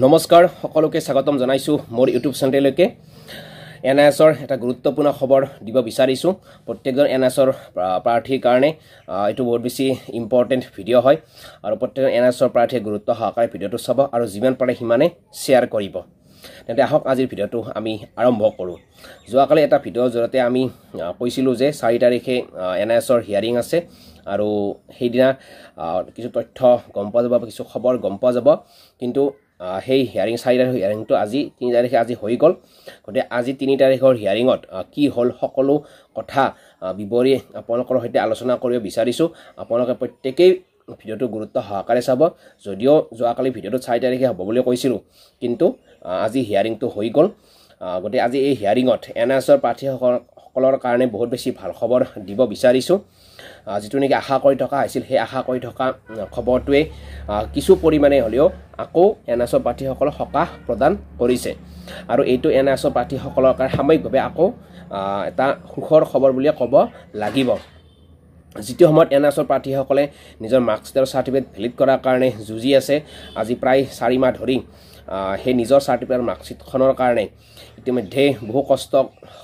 নমস্কাৰ সকলোকে স্বাগতম জনাইছো মোৰ ইউটিউব চেনেললৈকে এনআইএছৰ এটা গুৰুত্বপূৰ্ণ খবৰ দিব বিচাৰিছো প্ৰত্যেকজন এনআইএছৰ প্ৰাৰ্থীৰ কাৰণে এটো বহুত বেছি ইম্পৰ্টেন্ট ভিডিও হয় আৰু প্ৰত্যেকজন এনআইএছৰ প্ৰাৰ্থীৰ গুৰুত্ব সহকাৰে ভিডিওটো চাব আৰু যিমান পাৰে সিমানে শেয়াৰ কৰিব তেন্তে আহক আজিৰ ভিডিওটো আমি আৰম্ভ কৰো যোৱাকালি এটা ভিডিওৰ জৰিয়তে আমি কৈছিলো যে 4 তাৰিখে এনআইএছৰ হিয়াৰিং আছে আৰু সেইদিনা কিছু তথ্য গম পোৱা যাব কিছু খবৰ গম পোৱা যাব কিন্তু হেই হিয়াৰিং 4 তাৰিখৰ হিয়াৰিংটো আজি 3 তাৰিখে আজি হৈ গল গতে আজি 3 তাৰিখৰ হিয়াৰিংত কি হল সকলো কথা বিবৰি আপোনালোকৰ সৈতে আলোচনা কৰিব বিচাৰিছো আপোনালোকে প্ৰত্যেকই ভিডিওটো গুৰুত্ব সহকাৰে চাব যদিও যোৱাকালি ভিডিওটো 4 তাৰিখে হ'ব বুলি কৈছিলো কিন্তু আজি হিয়াৰিংটো হৈ গল গতে আজি এই হিয়াৰিংত এনআইএছৰ প্ৰাৰ্থীসকলৰ কাৰণে বহুত বেছি ভাল খবৰ দিব বিচাৰিছো যেটো নেকি আশা কৰি থকা আছিল সেই আশা কৰি থকা খবৰটোৱে কিছু পৰিমাণে হলেও আকৌ এনআইএছৰ প্ৰাৰ্থীসকলক সকাহ প্ৰদান কৰিছে আৰু এইটো এনআইএছৰ প্ৰাৰ্থীসকলৰ কাৰণে সাময়িকভাৱে আকৌ এটা সুখৰ খবৰ বুলি ক'ব লাগিব যেটো সময়ত এনআইএছৰ প্ৰাৰ্থীসকলে নিজৰ মাৰ্কছৰ সাৰ্টিফিকেট ভ্যালিড কৰাৰ কাৰণে যুঁজি আছে আজি প্ৰায় 4 মাহ ধৰি হে নিজৰ সাৰ্টিফিকেট মাৰ্কছখনৰ কাৰণে ইতিমধ্যে বহু কষ্ট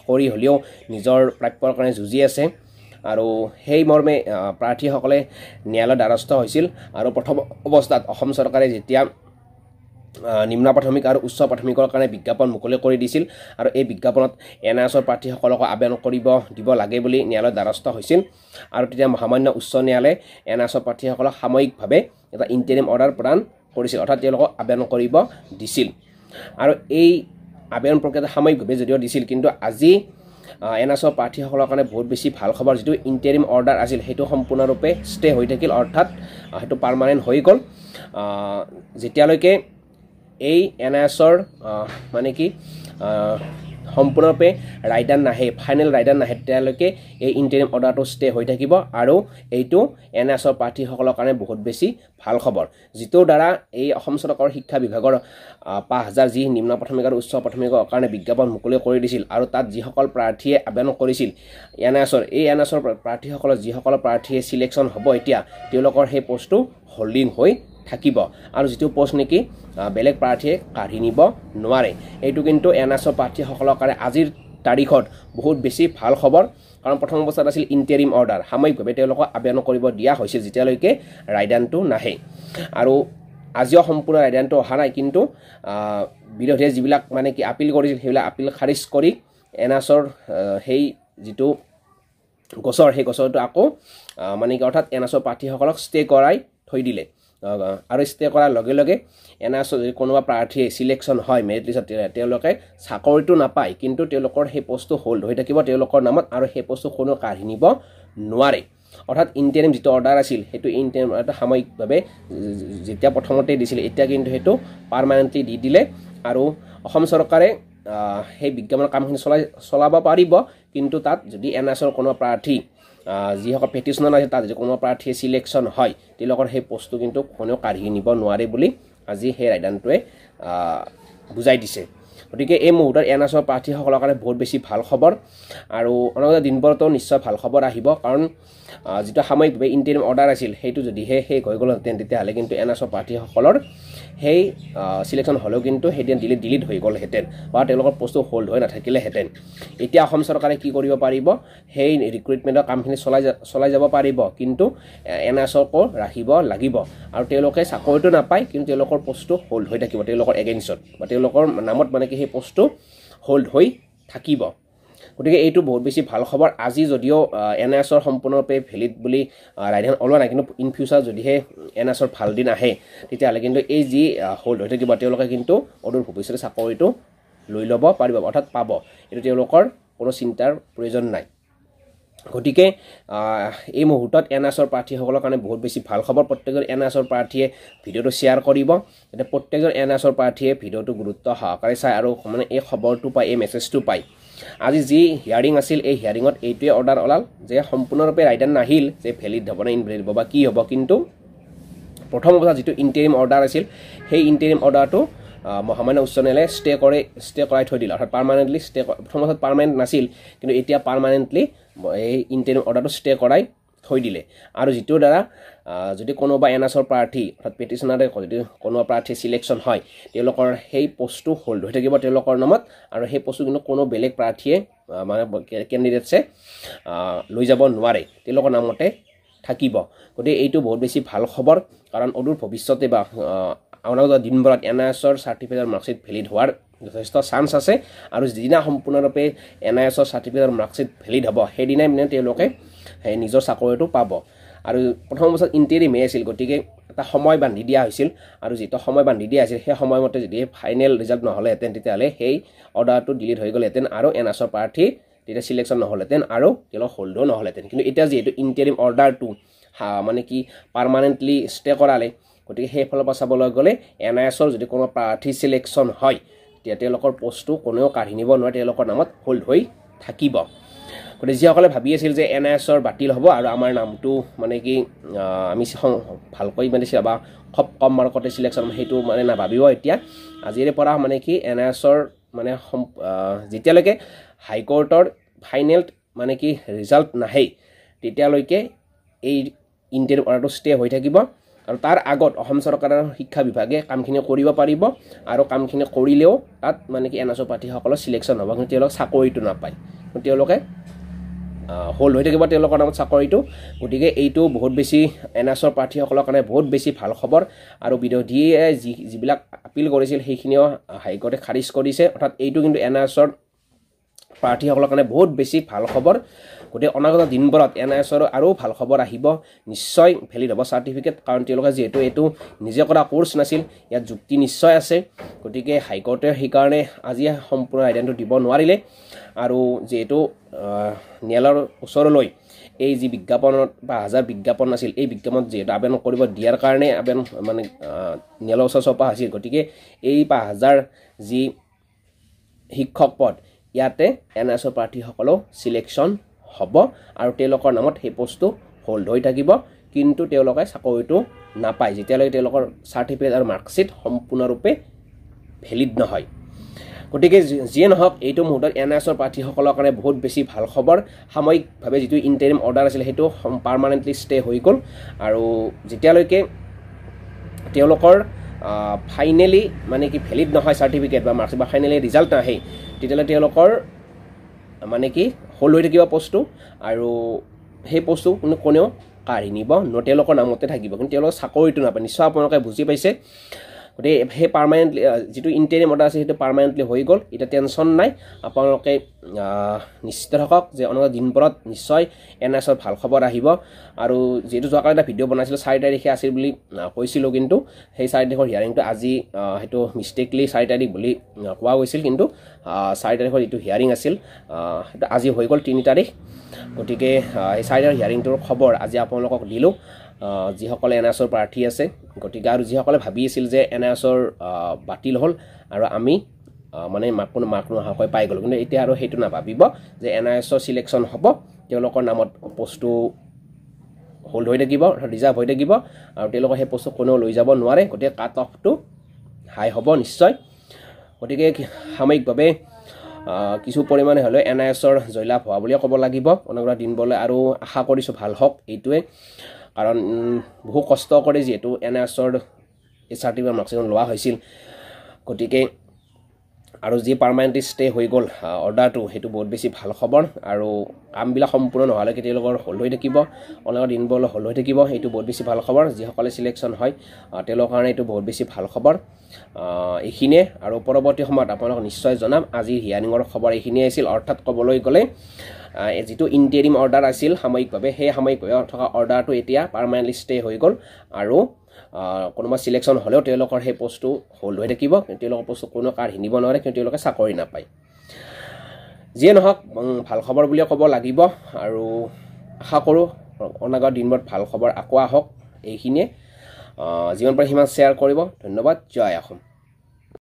কৰি হলেও নিজৰ প্ৰাপ্যৰ কাৰণে যুঁজি আছে আৰু হেই মৰ্মে প্ৰাৰ্থীসকলে ন্যায়ালয়ৰ দ্বাৰস্থ হৈছিল আৰু প্ৰথম অৱস্থাত অসম চৰকাৰে যেতিয়া নিম্ন প্ৰাথমিক আৰু উচ্চ প্ৰাথমিকৰ কাৰণে বিজ্ঞাপন মুকলি কৰি দিছিল আৰু এই বিজ্ঞাপনত এনআইএছৰ প্ৰাৰ্থীসকলক আবেদন কৰিব দিব লাগে বুলি ন্যায়ালয়ৰ দ্বাৰস্থ হৈছিল আৰু তেতিয়া মহামান্য উচ্চ ন্যায়ালয়ে এনআইএছৰ প্ৰাৰ্থীসকলক সাময়িকভাৱে এটা ইন্টাৰিম অৰ্ডাৰ প্ৰদান কৰিছিল অৰ্থাৎ তেওঁলোকক আবেদন কৰিব দিছিল আৰু এই আবেদন প্ৰক্ৰিয়া সাময়িকভাৱে যদিও দিছিল কিন্তু আজি এনআইএছৰ প্ৰাৰ্থীসকলৰ কাৰণে বহুত বেছি ভাল খবৰ যেটো ইন্টাৰিম অৰ্ডাৰ আছিল হেতু সম্পূৰ্ণৰূপে ষ্টে হৈ থাকিল অৰ্থাৎ হেতু পাৰ্মানেন্ট হৈ গল যেতিয়ালৈকে এই এনআইএছৰ মানে কি সম্পূৰ্ণৰূপে ৰায়দান নাহে ফাইনেল ৰায়দান নাহে তেতিয়ালৈকে এই ইন্টাৰিম অৰ্ডাৰটো ষ্টে হৈ থাকিব আৰু এইটো এনআইএছৰ প্ৰাৰ্থীসকলৰ কাৰণে বহুত বেছি ভাল খবৰ যেটোৰ দ্বাৰা এই অসম চৰকাৰৰ শিক্ষা বিভাগৰ 5000 যি নিম্ন প্ৰাথমিক আৰু উচ্চ প্ৰাথমিকৰ কাৰণে বিজ্ঞাপন মুকলি কৰি দিছিল আৰু তাত যিসকল প্ৰাৰ্থীয়ে আবেদন কৰিছিল এনআইএছৰ প্ৰাৰ্থীসকলৰ যিসকল প্ৰাৰ্থীয়ে সিলেকশন হ'ব এতিয়া তেওঁলোকৰ সেই পোষ্টটো হোল্ডিং হৈ থাকিব আৰু যেটো পোষ্ট নেকি বেলেগ প্ৰাৰ্থীয়ে কাঢ়ি নিব নোৱাৰে এইটো কিন্তু এনআইএছৰ প্ৰাৰ্থীসকলৰ কাৰণে আজিৰ তাৰিখত বহুত বেছি ভাল খবৰ কাৰণ প্ৰথম অৱস্থাত আছিল ইন্টাৰিম অৰ্ডাৰ সাময়িকভাৱে তেওঁলোকক আবেদন কৰিব দিয়া হৈছিল যেতিয়ালৈকে ৰায়দানটো নাহে আৰু আজিও সম্পূৰ্ণ ৰায়দানটো অহা নাই কিন্তু বিৰোধীয়ে যিবিলাক মানে কি আপিল কৰিছিল সেইবিলাক আপিল খাৰিজ কৰি এনআইএছৰ সেই যেটো গোচৰ সেই গোচৰটো আকৌ মানে কি অৰ্থাৎ এনআইএছৰ প্ৰাৰ্থীসকলক ষ্টে কৰাই থৈ দিলে আৰু ষ্টে কৰাৰ লগে লগে এনআইএছৰ কোনোবা প্ৰাৰ্থীয়ে সিলেকশন হয় মেৰিট লিষ্টত তেওঁলোকে চাকৰিটো নাপায় কিন্তু তেওঁলোকৰ সেই পোষ্টটো হোল্ড হৈ থাকিব তেওঁলোকৰ নামত আৰু সেই পোষ্টটো কোনো কাঢ়ি নিব নোৱাৰে অৰ্থাৎ ইন্টাৰিম যেটো অৰ্ডাৰ আছিল হেতু ইন্টাৰিম এটা সাময়িকভাৱে যেতিয়া প্ৰথমতে দিছিল এতিয়া কিন্তু হেতু পাৰ্মানেন্টলি দি দিলে আৰু অসম চৰকাৰে সেই বিজ্ঞাপনৰ কামখিনি চলাব পাৰিব কিন্তু তাত যদি এনআইএছৰ কোনো প্ৰাৰ্থী যিসকল পেটিশনাৰ আছে তাত যদি কোনো প্ৰাৰ্থী সিলেকশন হয় তেওঁলোকৰ সেই পোষ্টটো কিন্তু কোনেও কাঢ়ি নিব নোৱাৰে বুলি আজি সেই ৰায়দানটোৱে বুজাই দিছে গতিকে এই মুহূৰ্তত এনআইএছৰ প্ৰাৰ্থীসকলৰ কাৰণে বহুত বেছি ভাল খবৰ আৰু অনাগত দিনবোৰতো নিশ্চয় ভাল খবৰ আহিব কাৰণ যেটো সাময়িকভাৱে ইন্টাৰিম অৰ্ডাৰ আছিল হেতু যদি হে হৈ গল তেতিয়াহলে কিন্তু এনআইএছৰ প্ৰাৰ্থীসকলৰ সেই সিলেকশন হলেও কিন্তু হেতেন ডিলিট হৈ গল হেতেন বা তেওঁলোকৰ পোষ্টটো হোল্ড হৈ নাথাকিলে হেতেন এতিয়া অসম চৰকাৰে কি কৰিব পাৰিব সেই ৰিক্ৰুটমেন্টৰ কামখিনি চলাই যাব পাৰিব কিন্তু এনআইএছকো ৰাখিব লাগিব আৰু তেওঁলোকে চাকৰিটো নাপায় কিন্তু তেওঁলোকৰ পোষ্টটো হোল্ড হৈ থাকিব তেওঁলোকৰ এগেইনষ্টত বা তেওঁলোকৰ নামত মানে কি সেই পোষ্টটো হোল্ড হৈ থাকিব গতিকে এইটো বহুত বেছি ভাল খবৰ আজি যদিও এনআইএছৰ সম্পূৰ্ণৰূপে ভ্যালিড বুলি ৰায়দান ওলোৱা নাই কিন্তু ইন ফিউচাৰ যদিহে এনআইএছৰ ভাল দিন আহে তেতিয়াহলে কিন্তু এই যি হোল্ড হৈ থাকিব তেওঁলোকে কিন্তু অদূৰ ভৱিষ্যতে চাকৰিটো লৈ ল'ব পাৰিব অৰ্থাৎ পাব এইটো তেওঁলোকৰ কোনো চিন্তাৰ প্ৰয়োজন নাই গতিকে এই মুহূৰ্তত এনআইএছৰ প্ৰাৰ্থীসকলৰ কাৰণে বহুত বেছি ভাল খবৰ প্ৰত্যেকজন এনআইএছৰ প্ৰাৰ্থীয়ে ভিডিওটো শেয়াৰ কৰিব যাতে প্ৰত্যেকজন এনআইএছৰ প্ৰাৰ্থীয়ে ভিডিওটো গুৰুত্ব সহকাৰে চাই আৰু মানে এই খবৰটো পায় এই মেছেজটো পায় আজি যি হিয়াৰিং আছিল এই হিয়াৰিংত এইটোৱে অৰ্ডাৰ ওলাল যে সম্পূৰ্ণৰূপে ৰায়দান নাহিল যে ভ্যালিড হ'ব না ইনভ্যালিড হ'ব বা কি হ'ব কিন্তু প্ৰথম অৱস্থাত যেটো ইন্টাৰিম অৰ্ডাৰ আছিল সেই ইন্টাৰিম অৰ্ডাৰটো মহামান্য উচ্চ ন্যায়ালয়ে ষ্টে কৰাই থৈ দিল অৰ্থাৎ পাৰ্মানেন্টলি ষ্টে প্ৰথম অৱস্থাত পাৰ্মানেন্ট নাছিল কিন্তু এতিয়া পাৰ্মানেন্টলি এই ইন্টাৰিম অৰ্ডাৰটো ষ্টে কৰাই থৈ দিলে আৰু যিটোৰ দ্বাৰা যদি কোনোবা এনএছৰ প্ৰাৰ্থী অৰ্থাৎ পেটিশ্যনাৰে যদি কোনোবা প্ৰাৰ্থী সিলেকশ্যন হয় তেওঁলোকৰ সেই পোষ্টটো হোল্ড হৈ থাকিব তেওঁলোকৰ নামত আৰু সেই পোষ্টটো কিন্তু কোনো বেলেগ প্ৰাৰ্থীয়ে মানে কেণ্ডিডেটছে লৈ যাব নোৱাৰে তেওঁলোকৰ নামতে থাকিব গতিকে এইটো বহুত বেছি ভাল খবৰ কাৰণ অদূৰ ভৱিষ্যতে বা অনাগত দিনবোৰত এনআইএছৰ চাৰ্টিফিকেট মাৰ্কশ্বিট ভেলিড হোৱাৰ যথেষ্ট চান্স আছে আৰু যিদিনা সম্পূৰ্ণৰূপে এনআইএছৰ চাৰ্টিফিকেট মাৰ্কশ্বিট ভেলিড হ'ব সেইদিনাই মানে তেওঁলোকে সেই নিজৰ চাকৰিটো পাব আৰু প্ৰথম অৱস্থাত ইণ্টাৰিমে আছিল গতিকে এটা সময় বান্ধি দিয়া হৈছিল আৰু যিটো সময় বান্ধি দিয়া আছিল সেই সময়মতে যদি ফাইনেল ৰিজাল্ট নহ'লেহেঁতেন তেতিয়াহ'লে সেই অৰ্ডাৰটো ডিলিট হৈ গ'লহেঁতেন আৰু এনআইএছৰ প্ৰাৰ্থী তেতিয়া চিলেকশ্যন নহ'লেহেঁতেন আৰু তেওঁলোক হোল্ডো নহ'লেহেঁতেন কিন্তু এতিয়া যিহেতু ইণ্টাৰিম অৰ্ডাৰটো মানে কি পাৰ্মানেণ্টলি ষ্টে কৰালে গতিকে সেইফালৰ পৰা চাবলৈ গ'লে এনআইএছৰ যদি কোনো প্ৰাৰ্থী চিলেকশ্যন হয় তেতিয়া তেওঁলোকৰ পোষ্টটো কোনেও কাঢ়ি নিব নোৱাৰে তেওঁলোকৰ নামত হোল্ড হৈ থাকিব গতিকে যিসকলে ভাবি আছিল যে এনআইএছৰ বাতিল হ'ব আৰু আমাৰ নামটো মানে কি আমি ভালকৈ মানে বা খুব কম মাৰ্কতে চিলেকশ্যন সেইটো মানে নাভাবিব এতিয়া আজিৰে পৰা মানে কি এনআইএছৰ মানে যেতিয়ালৈকে হাইকোৰ্টৰ ফাইনেল মানে কি ৰিজাল্ট নাহে তেতিয়ালৈকে এই ইণ্টাৰিম অৰ্ডাৰটো ষ্টে হৈ থাকিব আৰু তাৰ আগত অসম চৰকাৰৰ শিক্ষা বিভাগে কামখিনি কৰিব পাৰিব আৰু কামখিনি কৰিলেও তাত মানে কি এনআইএছৰ প্ৰাৰ্থীসকলৰ চিলেকশ্যন হ'ব কিন্তু তেওঁলোক চাকৰিটো নাপায় তেওঁলোকে হোল্ড হৈ থাকিব তেওঁলোকৰ নামত চাকৰিটো গতিকে এইটো বহুত বেছি এনআইএছৰ প্ৰাৰ্থীসকলৰ কাৰণে বহুত বেছি ভাল খবৰ আৰু বিৰোধীয়ে যিবিলাক আপিল কৰিছিল সেইখিনিও হাইকোৰ্টে খাৰিজ কৰিছে অৰ্থাৎ এইটো কিন্তু এনআইএছৰ প্ৰাৰ্থীসকলৰ কাৰণে বহুত বেছি ভাল খবৰ গতিকে অনাগত দিনবোৰত এনআইএছৰ আৰু ভাল খবৰ আহিব নিশ্চয় ভেলিড হ'ব চাৰ্টিফিকেট কাৰণ তেওঁলোকে যিহেতু এইটো নিজে কৰা কোৰ্চ নাছিল ইয়াত যুক্তি নিশ্চয় আছে গতিকে হাইকোৰ্টে সেইকাৰণে আজি সম্পূৰ্ণ আইডেণ্টটো দিব নোৱাৰিলে আৰু যিহেতু ন্যায়ালয়ৰ ওচৰলৈ এই যি বিজ্ঞাপনত ৫,০০০ বিজ্ঞাপন আছিল এই বিজ্ঞাপনত যিহেতু আবেদন কৰিব দিয়াৰ কাৰণে আবেদন মানে ন্যায়ালয়ৰ ওচৰ চপা হৈছিল গতিকে এই ৫,০০০ যি শিক্ষক পদ ইয়াতে এনআইএছৰ প্ৰাৰ্থীসকলেও চিলেকশ্যন হ'ব আৰু তেওঁলোকৰ নামত সেই পোষ্টটো হোল্ড হৈ থাকিব কিন্তু তেওঁলোকে চাকৰিটো নাপায় যেতিয়ালৈকে তেওঁলোকৰ চাৰ্টিফিকেট আৰু মাৰ্কশ্বিট সম্পূৰ্ণৰূপে ভেলিড নহয় গতিকে যিয়ে নহওক এইটো মুহূৰ্তত এনআইএছৰ প্ৰাৰ্থীসকলৰ কাৰণে বহুত বেছি ভাল খবৰ সাময়িকভাৱে যিটো ইণ্টাৰিম অৰ্ডাৰ আছিল সেইটো পাৰ্মানেণ্টলি ষ্টে হৈ গ'ল আৰু যেতিয়ালৈকে তেওঁলোকৰ ফাইনেলি মানে কি ভেলিড নহয় চাৰ্টিফিকেট বা মাৰ্কশ্বিট বা ফাইনেলি ৰিজাল্ট নাহে তেতিয়াহ'লে তেওঁলোকৰ মানে কি হোল্ড হৈ থাকিব পোষ্টটো আৰু সেই পোষ্টটো কোনেও কাঢ়ি নিব তেওঁলোকৰ নামতে থাকিব কিন্তু তেওঁলোকৰ চাকৰিটো নাপায় নিশ্চয় আপোনালোকে বুজি পাইছে গতিকে সেই পাৰ্মানেণ্টলি যিটো ইণ্টাৰিম অৰ্ডাৰ আছে সেইটো পাৰ্মানেণ্টলি হৈ গ'ল এতিয়া টেনশ্যন নাই আপোনালোকে নিশ্চিত থাকক যে অনাগত দিনবোৰত নিশ্চয় এনআইএছৰ ভাল খবৰ আহিব আৰু যিহেতু যোৱাকালি এটা ভিডিঅ' বনাইছিলোঁ ৪ তাৰিখে আছিল বুলি কৈছিলোঁ কিন্তু সেই ৪ তাৰিখৰ হিয়াৰিংটো আজি সেইটো মিষ্টেকলি ৪ তাৰিখ বুলি কোৱা গৈছিল কিন্তু ৪ তাৰিখৰ যিটো হিয়াৰিং আছিল সেইটো আজি হৈ গ'ল ৩ তাৰিখ গতিকে এই ৪ তাৰিখৰ হিয়াৰিংটোৰ খবৰ আজি আপোনালোকক দিলোঁ যিসকলে এনআইএছৰ প্ৰাৰ্থী আছে গতিকে আৰু যিসকলে ভাবি আছিল যে এনআইএছৰ বাতিল হ'ল আৰু আমি মানে কোনো মাৰ্ক নোহোৱাকৈ পাই গ'লোঁ কিন্তু এতিয়া আৰু সেইটো নাভাবিব যে এনআইএছৰ চিলেকশ্যন হ'ব তেওঁলোকৰ নামত পোষ্টটো হোল্ড হৈ থাকিব ৰিজাৰ্ভ হৈ থাকিব আৰু তেওঁলোকৰ সেই পোষ্টটো কোনেও লৈ যাব নোৱাৰে গতিকে কাট অফটো হাই হ'ব নিশ্চয় গতিকে সাময়িকভাৱে কিছু পৰিমাণে হ'লেও এনআইএছৰ জয়লাভ হোৱা বুলিয়ে ক'ব লাগিব অনাগত দিনবোৰলৈ আৰু আশা কৰিছোঁ ভাল হওক এইটোৱে কাৰণ বহু কষ্ট কৰি যিহেতু এনআইএছৰ এই চাৰ্টিফিকেট মাৰ্কশ্বিট লোৱা হৈছিল গতিকে আৰু যি পাৰ্মানেণ্টলি ষ্টে হৈ গ'ল অৰ্ডাৰটো সেইটো বহুত বেছি ভাল খবৰ আৰু কামবিলাক সম্পূৰ্ণ নোহোৱালৈকে তেওঁলোকৰ হোল্ড হৈ থাকিব অনাগত দিনবোৰলৈ হোল্ড হৈ থাকিব এইটো বহুত বেছি ভাল খবৰ যিসকলে চিলেকশ্যন হয় তেওঁলোকৰ কাৰণে এইটো বহুত বেছি ভাল খবৰ এইখিনিয়ে আৰু পৰৱৰ্তী সময়ত আপোনালোকক নিশ্চয় জনাম আজিৰ হিয়াৰিঙৰ খবৰ এইখিনিয়ে আছিল অৰ্থাৎ ক'বলৈ গ'লে যিটো ইণ্টাৰিম অৰ্ডাৰ আছিল সাময়িকভাৱে সেই সাময়িকভাৱে থকা অৰ্ডাৰটো এতিয়া পাৰ্মানেণ্টলি ষ্টে হৈ গ'ল আৰু কোনোবা চিলেকশ্যন হ'লেও তেওঁলোকৰ সেই পোষ্টটো হোল্ড হৈ থাকিব কিন্তু তেওঁলোকৰ পোষ্টটো কোনো কাঢ়ি নিব নোৱাৰে কিন্তু তেওঁলোকে চাকৰি নাপায় যিয়ে নহওক ভাল খবৰ বুলিয়ে ক'ব লাগিব আৰু আশা কৰোঁ অনাগত দিনবোৰত ভাল খবৰ আকৌ আহক এইখিনিয়ে যিমান পাৰে সিমান শ্বেয়াৰ কৰিব ধন্যবাদ জয় অসম